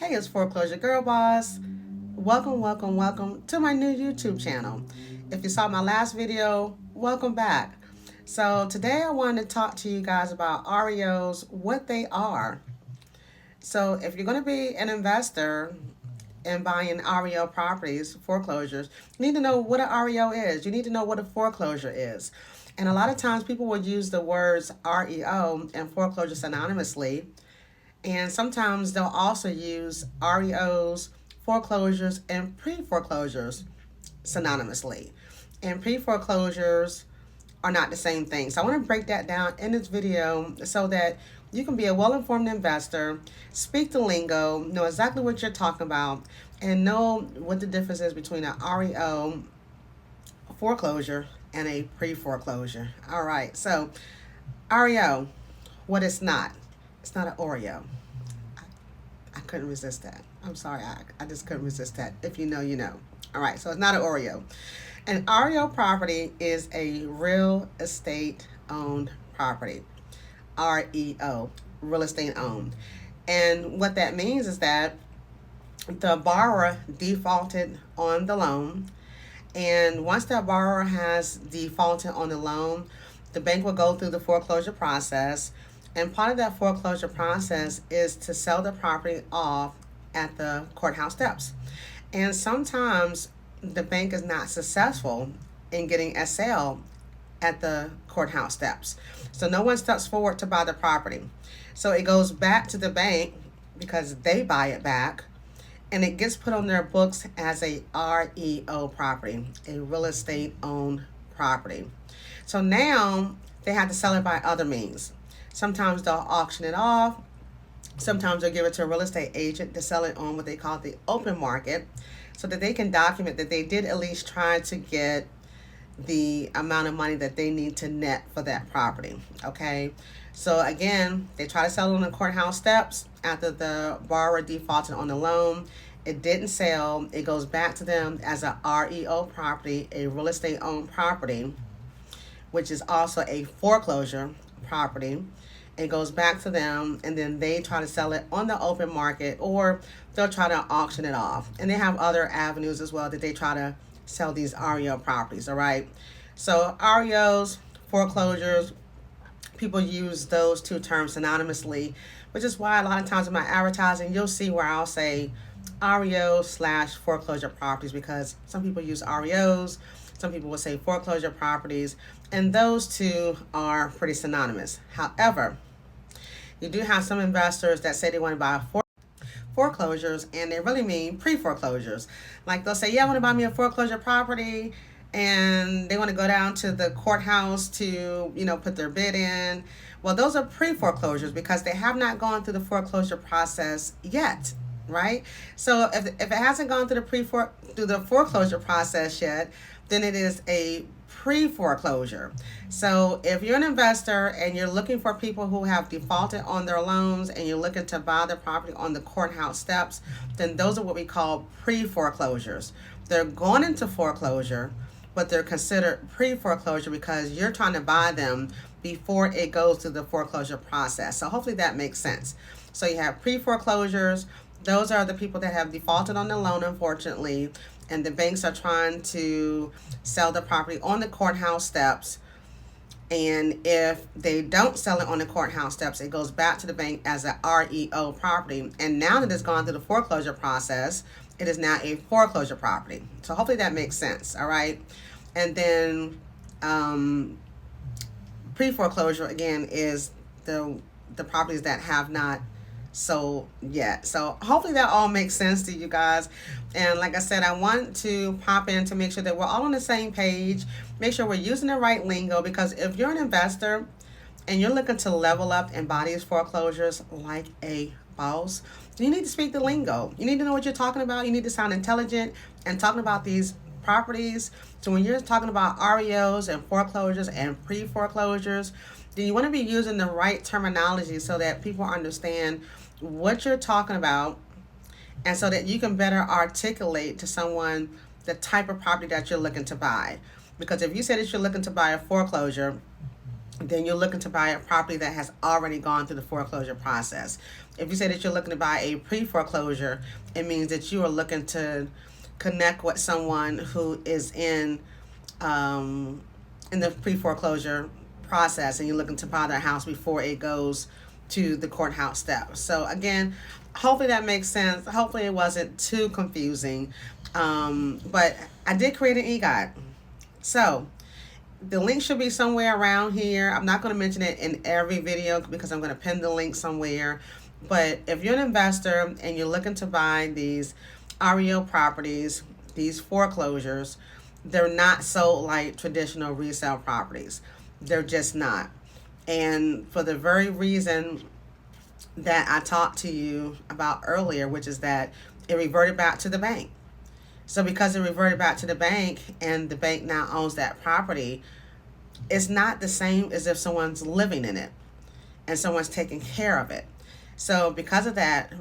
Hey, it's Foreclosure Girl Boss. Welcome to my new YouTube channel. If you saw my last video, welcome back. So today I wanted to talk to you guys about REOs, what they are. So if you're going to be an investor in buying REO properties, foreclosures, you need to know what an REO is. You need to know what a foreclosure is. And a lot of times people will use the words REO and foreclosure synonymously. And sometimes they'll also use REOs, foreclosures, and pre-foreclosures synonymously. And pre-foreclosures are not the same thing. So I want to break that down in this video so that you can be a well-informed investor, speak the lingo, know exactly what you're talking about, and know what the difference is between an REO foreclosure and a pre-foreclosure. All right, so REO, what it's not. It's not an OREO. I couldn't resist that. I'm sorry, I just couldn't resist that. If you know, you know. All right, so it's not an OREO. An REO property is a real estate owned property. REO, real estate owned. And what that means is that the borrower defaulted on the loan. And once that borrower has defaulted on the loan, the bank will go through the foreclosure process. And part of that foreclosure process is to sell the property off at the courthouse steps. And sometimes the bank is not successful in getting a sale at the courthouse steps. So no one steps forward to buy the property. So it goes back to the bank because they buy it back, and it gets put on their books as a REO property, a real estate owned property. So now they have to sell it by other means. Sometimes they'll auction it off. Sometimes they'll give it to a real estate agent to sell it on what they call the open market, so that they can document that they did at least try to get the amount of money that they need to net for that property. Okay, so again, they try to sell it on the courthouse steps after the borrower defaulted on the loan. It didn't sell. It goes back to them as a REO property, a real estate owned property, which is also a foreclosure property. It goes back to them, and then they try to sell it on the open market, or they'll try to auction it off. And they have other avenues as well that they try to sell these REO properties. All right, so REOs, foreclosures, people use those two terms synonymously, which is why a lot of times in my advertising you'll see where I'll say REO/foreclosure properties, because some people use REOs, some people will say foreclosure properties, and those two are pretty synonymous. However, you do have some investors that say they want to buy foreclosures, and they really mean pre-foreclosures. Like they'll say, yeah, I want to buy me a foreclosure property, and they want to go down to the courthouse to, put their bid in. Well, those are pre-foreclosures because they have not gone through the foreclosure process yet, right? So if it hasn't gone through the foreclosure process yet, then it is a pre-foreclosure. So if you're an investor and you're looking for people who have defaulted on their loans and you're looking to buy the property on the courthouse steps, then those are what we call pre-foreclosures. They're going into foreclosure, but they're considered pre-foreclosure because you're trying to buy them before it goes through the foreclosure process. So hopefully that makes sense. So you have pre-foreclosures. Those are the people that have defaulted on the loan, unfortunately, and the banks are trying to sell the property on the courthouse steps. And if they don't sell it on the courthouse steps, it goes back to the bank as a REO property. And now that it's gone through the foreclosure process, it is now a foreclosure property. So hopefully that makes sense, all right? And then pre-foreclosure, again, is the properties that have not sold yet. So hopefully that all makes sense to you guys. And like I said, I want to pop in to make sure that we're all on the same page, make sure we're using the right lingo, because if you're an investor and you're looking to level up and buy these foreclosures like a boss, you need to speak the lingo. You need to know what you're talking about. You need to sound intelligent and talking about these properties. So when you're talking about REOs and foreclosures and pre-foreclosures, then you want to be using the right terminology so that people understand what you're talking about, and so that you can better articulate to someone the type of property that you're looking to buy. Because if you say that you're looking to buy a foreclosure, then you're looking to buy a property that has already gone through the foreclosure process. If you say that you're looking to buy a pre-foreclosure, it means that you are looking to connect with someone who is in the pre-foreclosure process, and you're looking to buy their house before it goes to the courthouse steps. So again, hopefully that makes sense. Hopefully it wasn't too confusing. But I did create an e-guide. So the link should be somewhere around here. I'm not going to mention it in every video because I'm going to pin the link somewhere. But if you're an investor and you're looking to buy these REO properties, these foreclosures, they're not sold like traditional resale properties. They're just not. And for the very reason that I talked to you about earlier, which is that it reverted back to the bank. So because it reverted back to the bank and the bank now owns that property, it's not the same as if someone's living in it and someone's taking care of it. So because of that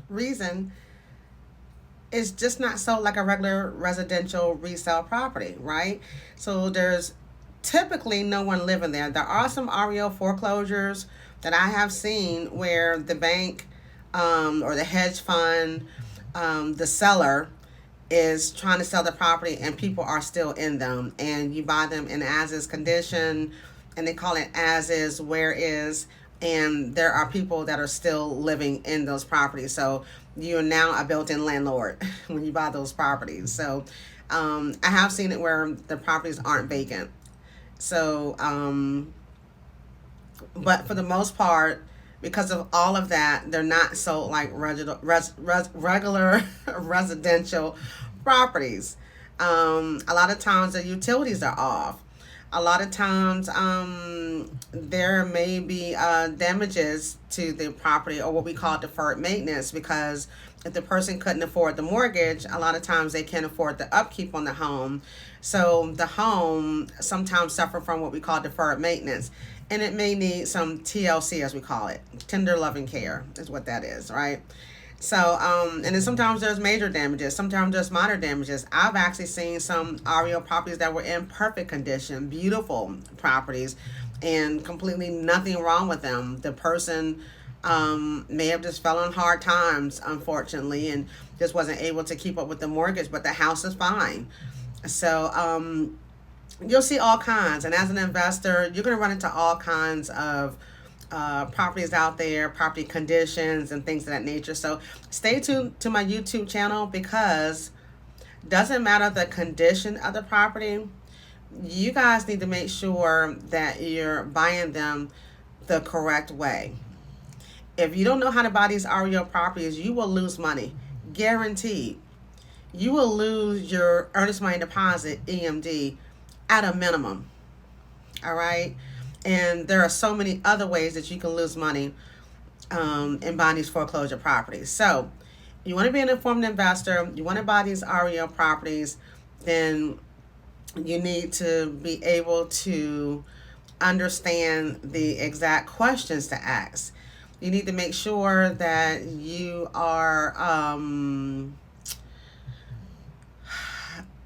reason, it's just not sold like a regular residential resale property, right? So there's typically no one living there. There are some REO foreclosures that I have seen where the bank or the hedge fund, the seller is trying to sell the property and people are still in them, and you buy them in as-is condition, and they call it as-is, where-is, and there are people that are still living in those properties. So you're now a built-in landlord when you buy those properties. So I have seen it where the properties aren't vacant. So, but for the most part, because of all of that, they're not sold like regular residential properties. A lot of times the utilities are off. A lot of times there may be damages to the property, or what we call deferred maintenance, because if the person couldn't afford the mortgage, a lot of times they can't afford the upkeep on the home. So the home sometimes suffer from what we call deferred maintenance, and it may need some TLC, as we call it, tender loving care is what that is, right? So, and then sometimes there's major damages, sometimes there's minor damages. I've actually seen some REO properties that were in perfect condition, beautiful properties, and completely nothing wrong with them. The person may have just fell on hard times, unfortunately, and just wasn't able to keep up with the mortgage, but the house is fine. So, you'll see all kinds, and as an investor, you're going to run into all kinds of properties out there, property conditions and things of that nature. So stay tuned to my YouTube channel, because doesn't matter the condition of the property, you guys need to make sure that you're buying them the correct way. If you don't know how to buy these REO properties, you will lose money, guaranteed. You will lose your earnest money deposit, EMD, at a minimum. All right. And there are so many other ways that you can lose money in buying these foreclosure properties. So you want to be an informed investor, you want to buy these REO properties, then you need to be able to understand the exact questions to ask. You need to make sure that you are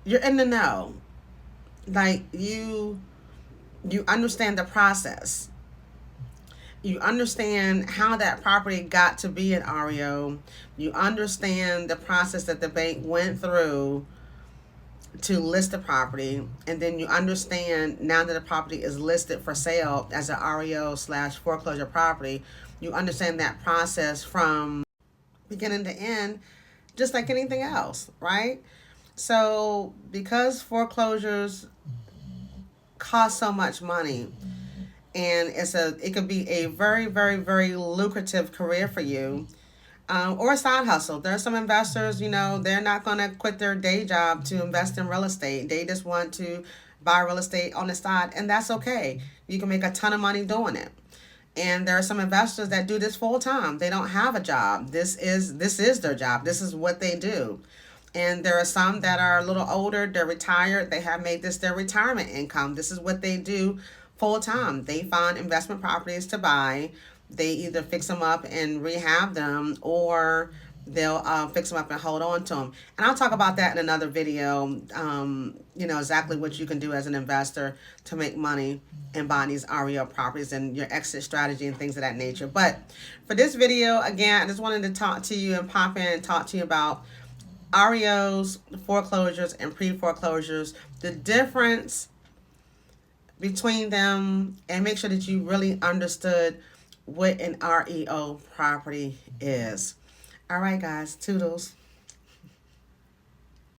you're in the know. Like you understand the process. You understand how that property got to be an REO. You understand the process that the bank went through to list the property. And then you understand, now that the property is listed for sale as an REO/foreclosure property, you understand that process from beginning to end, just like anything else, right? So because foreclosures cost so much money, and it could be a very, very, very lucrative career for you, or a side hustle. There are some investors, they're not going to quit their day job to invest in real estate. They just want to buy real estate on the side, and that's okay. You can make a ton of money doing it. And there are some investors that do this full time. They don't have a job. This is their job. This is what they do. And there are some that are a little older, they're retired, they have made this their retirement income. This is what they do full time. They find investment properties to buy. They either fix them up and rehab them, or they'll fix them up and hold on to them. And I'll talk about that in another video, exactly what you can do as an investor to make money in buying these REO properties and your exit strategy and things of that nature. But for this video, again, I just wanted to talk to you and pop in and talk to you about REOs, foreclosures, and pre-foreclosures, the difference between them, and make sure that you really understood what an REO property is. All right, guys, toodles.